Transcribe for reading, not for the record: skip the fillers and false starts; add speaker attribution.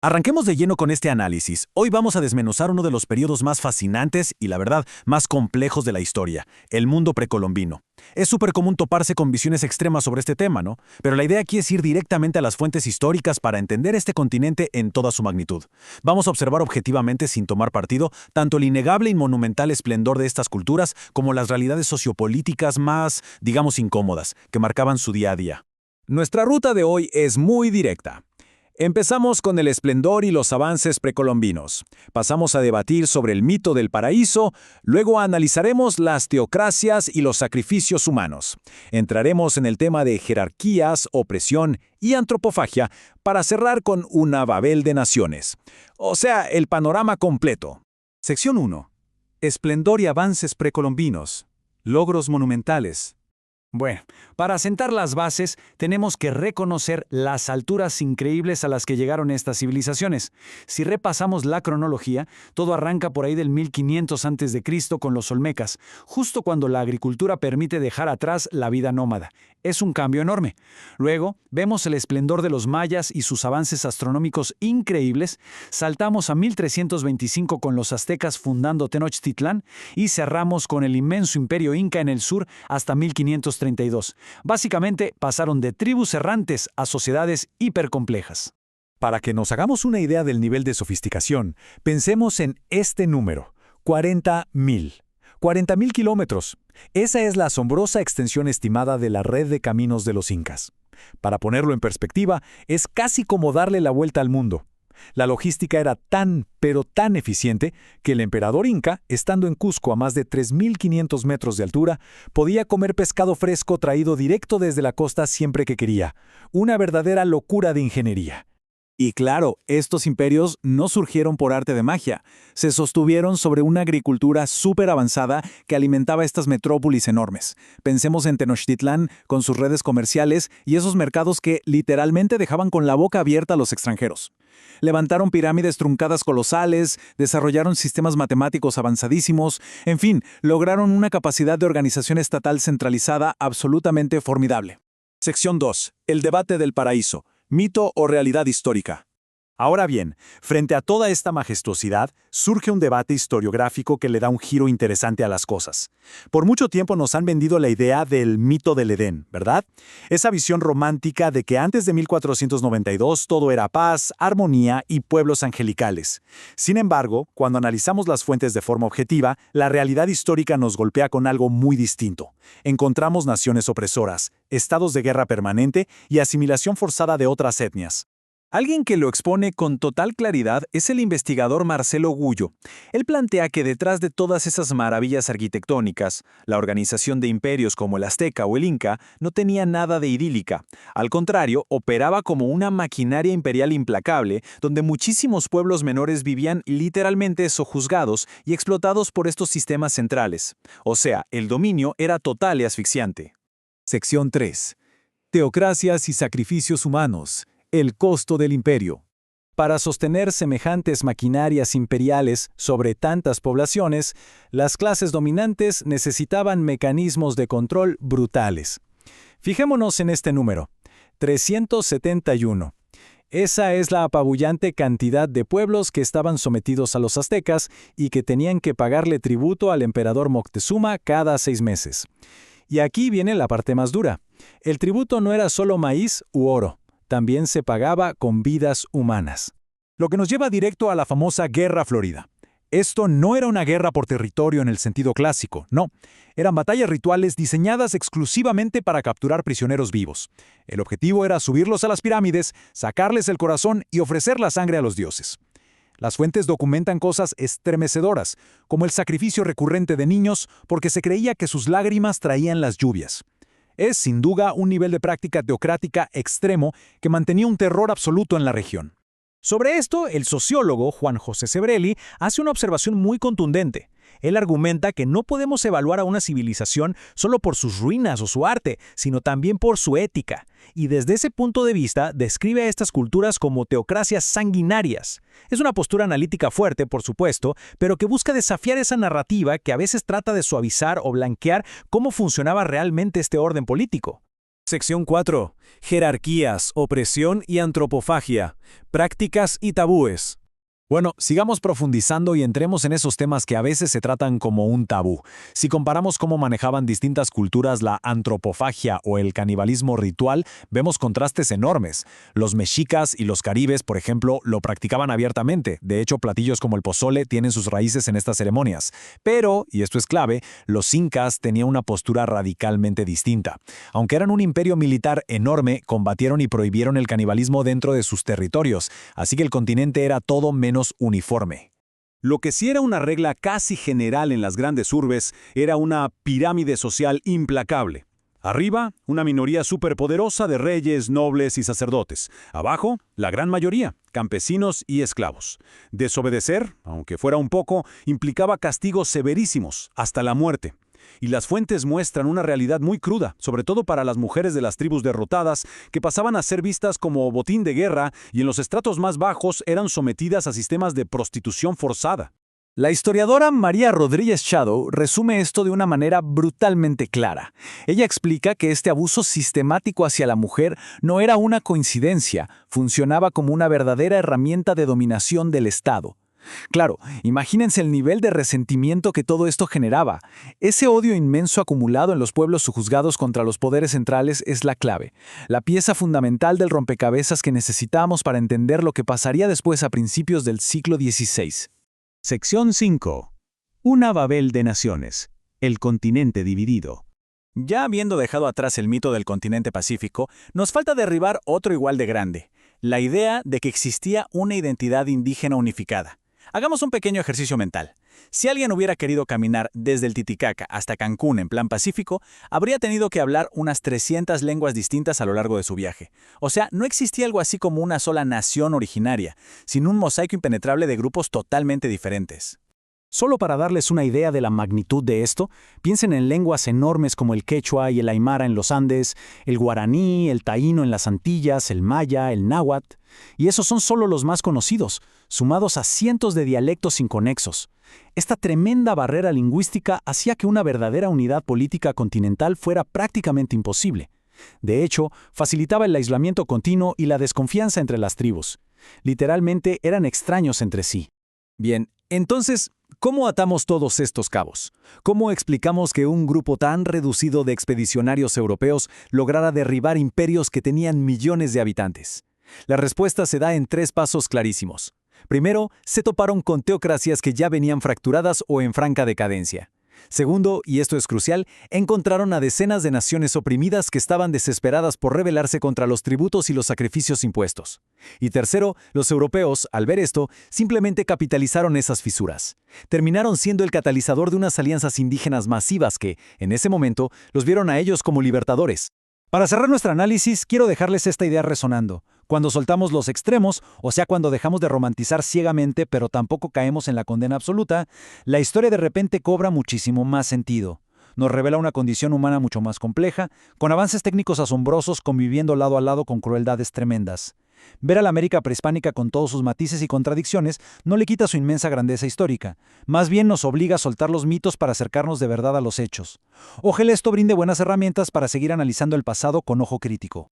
Speaker 1: Arranquemos de lleno con este análisis. Hoy vamos a desmenuzar uno de los periodos más fascinantes y, la verdad, más complejos de la historia, el mundo precolombino. Es súper común toparse con visiones extremas sobre este tema, ¿no? Pero la idea aquí es ir directamente a las fuentes históricas para entender este continente en toda su magnitud. Vamos a observar objetivamente, sin tomar partido, tanto el innegable y monumental esplendor de estas culturas como las realidades sociopolíticas más, digamos, incómodas, que marcaban su día a día.
Speaker 2: Nuestra ruta de hoy es muy directa. Empezamos con el esplendor y los avances precolombinos. Pasamos a debatir sobre el mito del paraíso, luego analizaremos las teocracias y los sacrificios humanos. Entraremos en el tema de jerarquías, opresión y antropofagia para cerrar con una Babel de naciones. O sea, el panorama completo.
Speaker 3: Sección 1. Esplendor y avances precolombinos. Logros monumentales.
Speaker 2: Bueno, para sentar las bases, tenemos que reconocer las alturas increíbles a las que llegaron estas civilizaciones. Si repasamos la cronología, todo arranca por ahí del 1500 a.C. con los olmecas, justo cuando la agricultura permite dejar atrás la vida nómada. Es un cambio enorme. Luego, vemos el esplendor de los mayas y sus avances astronómicos increíbles, saltamos a 1325 con los aztecas fundando Tenochtitlán y cerramos con el inmenso imperio inca en el sur hasta 1532. Básicamente, pasaron de tribus errantes a sociedades hipercomplejas.
Speaker 3: Para que nos hagamos una idea del nivel de sofisticación, pensemos en este número, 40.000. 40.000 kilómetros. Esa es la asombrosa extensión estimada de la red de caminos de los incas. Para ponerlo en perspectiva, es casi como darle la vuelta al mundo. La logística era tan, pero tan eficiente que el emperador inca, estando en Cusco a más de 3.500 metros de altura, podía comer pescado fresco traído directo desde la costa siempre que quería. Una verdadera locura de ingeniería.
Speaker 1: Y claro, estos imperios no surgieron por arte de magia. Se sostuvieron sobre una agricultura súper avanzada que alimentaba estas metrópolis enormes. Pensemos en Tenochtitlán con sus redes comerciales y esos mercados que literalmente dejaban con la boca abierta a los extranjeros. Levantaron pirámides truncadas colosales, desarrollaron sistemas matemáticos avanzadísimos, en fin, lograron una capacidad de organización estatal centralizada absolutamente formidable. Sección 2. El debate del paraíso. ¿Mito o realidad histórica? Ahora bien, frente a toda esta majestuosidad, surge un debate historiográfico que le da un giro interesante a las cosas. Por mucho tiempo nos han vendido la idea del mito del Edén, ¿verdad? Esa visión romántica de que antes de 1492 todo era paz, armonía y pueblos angelicales. Sin embargo, cuando analizamos las fuentes de forma objetiva, la realidad histórica nos golpea con algo muy distinto. Encontramos naciones opresoras, estados de guerra permanente y asimilación forzada de otras etnias. Alguien que lo expone con total claridad es el investigador Marcelo Gullo. Él plantea que detrás de todas esas maravillas arquitectónicas, la organización de imperios como el azteca o el inca no tenía nada de idílica. Al contrario, operaba como una maquinaria imperial implacable, donde muchísimos pueblos menores vivían literalmente sojuzgados y explotados por estos sistemas centrales. O sea, el dominio era total y asfixiante.
Speaker 3: Sección 3. Teocracias y sacrificios humanos. El costo del imperio. Para sostener semejantes maquinarias imperiales sobre tantas poblaciones, las clases dominantes necesitaban mecanismos de control brutales. Fijémonos en este número, 371. Esa es la apabullante cantidad de pueblos que estaban sometidos a los aztecas y que tenían que pagarle tributo al emperador Moctezuma cada 6 meses. Y aquí viene la parte más dura. El tributo no era solo maíz u oro. También se pagaba con vidas humanas. Lo que nos lleva directo a la famosa Guerra Florida. Esto no era una guerra por territorio en el sentido clásico, no. Eran batallas rituales diseñadas exclusivamente para capturar prisioneros vivos. El objetivo era subirlos a las pirámides, sacarles el corazón y ofrecer la sangre a los dioses. Las fuentes documentan cosas estremecedoras, como el sacrificio recurrente de niños porque se creía que sus lágrimas traían las lluvias. Es, sin duda, un nivel de práctica teocrática extremo que mantenía un terror absoluto en la región. Sobre esto, el sociólogo Juan José Sebrelli hace una observación muy contundente. Él argumenta que no podemos evaluar a una civilización solo por sus ruinas o su arte, sino también por su ética. Y desde ese punto de vista, describe a estas culturas como teocracias sanguinarias. Es una postura analítica fuerte, por supuesto, pero que busca desafiar esa narrativa que a veces trata de suavizar o blanquear cómo funcionaba realmente este orden político. Sección 4. Jerarquías, opresión y antropofagia. Prácticas y tabúes.
Speaker 1: Bueno, sigamos profundizando y entremos en esos temas que a veces se tratan como un tabú. Si comparamos cómo manejaban distintas culturas la antropofagia o el canibalismo ritual, vemos contrastes enormes. Los mexicas y los caribes, por ejemplo, lo practicaban abiertamente. De hecho, platillos como el pozole tienen sus raíces en estas ceremonias. Pero, y esto es clave, los incas tenían una postura radicalmente distinta. Aunque eran un imperio militar enorme, combatieron y prohibieron el canibalismo dentro de sus territorios, así que el continente era todo menos uniforme.
Speaker 4: Lo que sí era una regla casi general en las grandes urbes era una pirámide social implacable. Arriba, una minoría superpoderosa de reyes, nobles y sacerdotes. Abajo, la gran mayoría, campesinos y esclavos. Desobedecer, aunque fuera un poco, implicaba castigos severísimos, hasta la muerte. Y las fuentes muestran una realidad muy cruda, sobre todo para las mujeres de las tribus derrotadas, que pasaban a ser vistas como botín de guerra y en los estratos más bajos eran sometidas a sistemas de prostitución forzada.
Speaker 1: La historiadora María Rodríguez Shadow resume esto de una manera brutalmente clara. Ella explica que este abuso sistemático hacia la mujer no era una coincidencia, funcionaba como una verdadera herramienta de dominación del Estado. Claro, imagínense el nivel de resentimiento que todo esto generaba. Ese odio inmenso acumulado en los pueblos sojuzgados contra los poderes centrales es la clave, la pieza fundamental del rompecabezas que necesitamos para entender lo que pasaría después a principios del siglo XVI.
Speaker 3: Sección 5. Una Babel de naciones. El continente dividido.
Speaker 1: Ya habiendo dejado atrás el mito del continente pacífico, nos falta derribar otro igual de grande, la idea de que existía una identidad indígena unificada. Hagamos un pequeño ejercicio mental. Si alguien hubiera querido caminar desde el Titicaca hasta Cancún en plan pacífico, habría tenido que hablar unas 300 lenguas distintas a lo largo de su viaje. O sea, no existía algo así como una sola nación originaria, sino un mosaico impenetrable de grupos totalmente diferentes.
Speaker 2: Solo para darles una idea de la magnitud de esto, piensen en lenguas enormes como el quechua y el aymara en los Andes, el guaraní, el taíno en las Antillas, el maya, el náhuatl, y esos son solo los más conocidos, sumados a cientos de dialectos inconexos. Esta tremenda barrera lingüística hacía que una verdadera unidad política continental fuera prácticamente imposible. De hecho, facilitaba el aislamiento continuo y la desconfianza entre las tribus. Literalmente eran extraños entre sí.
Speaker 1: Bien, entonces, ¿cómo atamos todos estos cabos? ¿Cómo explicamos que un grupo tan reducido de expedicionarios europeos lograra derribar imperios que tenían millones de habitantes? La respuesta se da en 3 pasos clarísimos. Primero, se toparon con teocracias que ya venían fracturadas o en franca decadencia. Segundo, y esto es crucial, encontraron a decenas de naciones oprimidas que estaban desesperadas por rebelarse contra los tributos y los sacrificios impuestos. Y tercero, los europeos, al ver esto, simplemente capitalizaron esas fisuras. Terminaron siendo el catalizador de unas alianzas indígenas masivas que, en ese momento, los vieron a ellos como libertadores.
Speaker 2: Para cerrar nuestro análisis, quiero dejarles esta idea resonando. Cuando soltamos los extremos, o sea, cuando dejamos de romantizar ciegamente, pero tampoco caemos en la condena absoluta, la historia de repente cobra muchísimo más sentido. Nos revela una condición humana mucho más compleja, con avances técnicos asombrosos conviviendo lado a lado con crueldades tremendas. Ver a la América prehispánica con todos sus matices y contradicciones no le quita su inmensa grandeza histórica. Más bien nos obliga a soltar los mitos para acercarnos de verdad a los hechos. Ojalá esto brinde buenas herramientas para seguir analizando el pasado con ojo crítico.